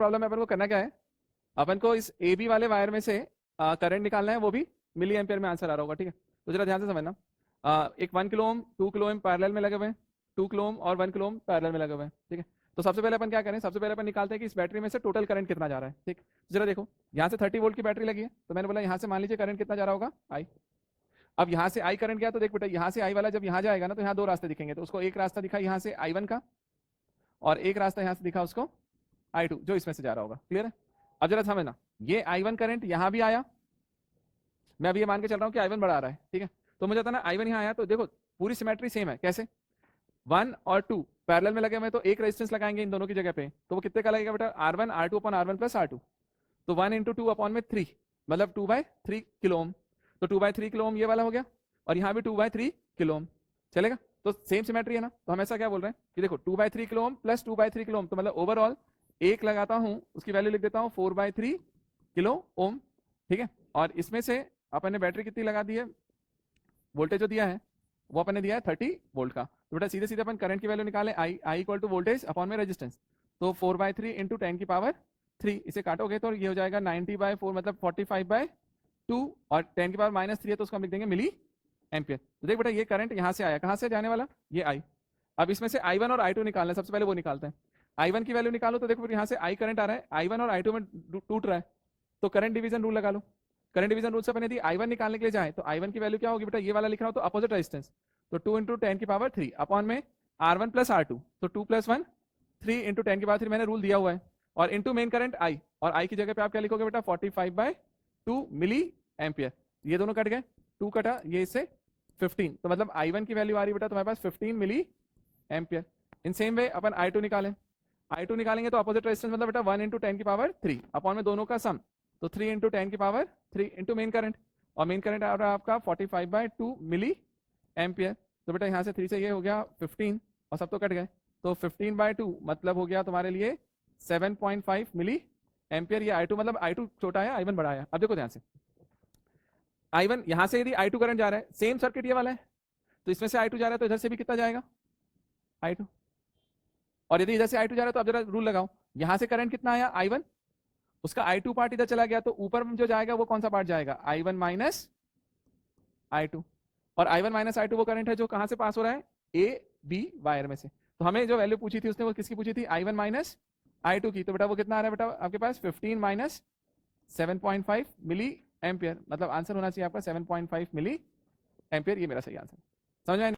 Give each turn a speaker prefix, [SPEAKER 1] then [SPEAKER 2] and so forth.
[SPEAKER 1] Problem में अपन को करना क्या है, अपन को इस ए बी वाले वायर में से करंट निकालना है, वो भी मिली एम्पियर में आंसर आ रहा होगा, ठीक है। तो जरा ध्यान से समझना, एक 1 kilo ohm 2 kilo ohm parallel में लगे हुए हैं, 2 किलो ओम और 1 किलो ओम पैरेलल में लगे हुए हैं, ठीक है। तो सबसे पहले अपन क्या करें, सबसे पहले अपन निकालते हैं कि इस बैटरी में से टोटल करंट कितना जा रहा है, ठीक। जरा देखो, यहाँ से 30 वोल्ट की बैटरी लगी है, तो मैंने बोला यहाँ से मान लीजिए करंट कितना जा रहा होगा, आई। अब यहाँ से आई करंट गया, तो देख बेटा यहाँ से आई वाला जब यहाँ जाएगा ना, तो यहाँ दो रास्ते दिखेंगे, तो उसको एक रास्ता दिखा यहाँ से I1 का, और एक रास्ता यहाँ से दिखा उसको I2, जो इसमें से जा रहा होगा, क्लियर है। अब जरा समझना, ये I1 करंट यहाँ भी आया, मैं अभी ये मान के चल रहा हूँ कि I1 बढ़ा रहा है, ठीक है। तो मुझे था ना I1 यहाँ आया, तो देखो पूरी सिमेट्री सेम है, कैसे 1 और 2 पैरेलल में लगे हुए, तो एक रेजिस्टेंस लगाएंगे इन दोनों की जगह पे, तो वो कितने का लगेगा बेटा, R1 R2 upon R1 plus R2, तो 1 इंटू 2 अपॉन में 3, मतलब 2/3 किलो ओम, तो 2/3 किलो ओम ये वाला हो गया, और यहाँ भी 2/3 किलो ओम चलेगा, तो सेम सिमेट्री है ना। तो हम ऐसा क्या बोल रहे हैं कि देखो 2/3 kilo ohm plus 2/3 kilo ohm, तो मतलब ओवरऑल एक लगाता हूँ, उसकी वैल्यू लिख देता हूँ 4/3 किलो ओम, ठीक है। और इसमें से अपन ने बैटरी कितनी लगा दी है, वोल्टेज जो दिया है वो अपन ने दिया है 30 वोल्ट का, तो बेटा सीधे सीधे अपन करंट की वैल्यू निकाले, I equal to voltage upon में रेजिस्टेंस, तो 4/3 इंटू 10 की पावर 3, इसे काटोगे तो ये हो जाएगा 90/4, मतलब 45/2, और 10 की पावर -3 है, तो उसको हम लिख देंगे मिली एम्पियर। तो देख बेटा ये करंट यहाँ से आया, कहाँ से जाने वाला, ये आई। अब इसमें से I1 और I2 निकालना है, सबसे पहले वो निकालते हैं। I1 की वैल्यू निकालो, तो देखो फिर यहाँ से I करंट आ रहा है, I1 और I2 में टूट रहा है, तो करंट डिवीजन रूल लगा लो। करंट डिवीजन रूल से अपन यदि I1 निकालने के लिए जाए, तो I1 की वैल्यू क्या होगी बेटा, ये वाला लिख रहा हूँ, तो अपोजिट रेजिस्टेंस, तो 2 इंटू 10 की पावर 3 अपॉन में R1 प्लस R2, तो 2 + 1 3 इंटू 10 की पावर 3 मैंने रूल दिया हुआ है, और इंटू मेन करंट I, और I की जगह पे आप क्या लिखोगे बेटा, 45/2 मिली एम्पियर। ये दोनों कट गए, 2 कटा, ये इससे 15, तो मतलब I1 की वैल्यू आ रही बेटा तुम्हारे पास 15 milli ampere. In same way upon I2 निकालें, I2 निकालेंगे तो अपोजिट रेजिस्टेंस मतलब बेटा 1 इंटू 10 की पावर 3 अपॉन में दोनों का सम, तो 3 इंटू 10 की पावर 3 इंटू मेन करंट, और मेन करंट आ रहा है आपका 45/2 मिली एम्पियर। तो बेटा यहाँ से 3 से ये हो गया 15, और सब तो कट गए, तो 15/2 मतलब हो गया तुम्हारे लिए 7.5 मिली एम्पियर। ये I2 मतलब I2 छोटा है, I1 बड़ा है। अब देखो ध्यान से, I1 यहाँ से यदि I2 करंट जा रहा है, सेम सर्किट ये वाला है, तो इसमें से I2 जा रहा है, तो इधर से भी कितना जाएगा I2, और यदि इधर से I2 जा रहा है, तो अब जरा रूल लगाओ, यहाँ से करंट कितना आया I1, उसका I2 पार्ट इधर चला गया, तो ऊपर जो जाएगा वो कौन सा पार्ट जाएगा, I1 माइनस I2, और I1 माइनस I2 वो करंट है जो कहां से पास हो रहा है, ए बी वायर में से। तो हमें जो वैल्यू पूछी थी उसने वो किसकी पूछी थी, I1 माइनस I2 की, तो बेटा वो कितना आ रहा है बेटा आपके पास 15 माइनस 7.5 मिली एम्पियर, मतलब आंसर होना चाहिए आपका 7.5 मिली एम्पियर। ये मेरा सही आंसर, समझ में आया?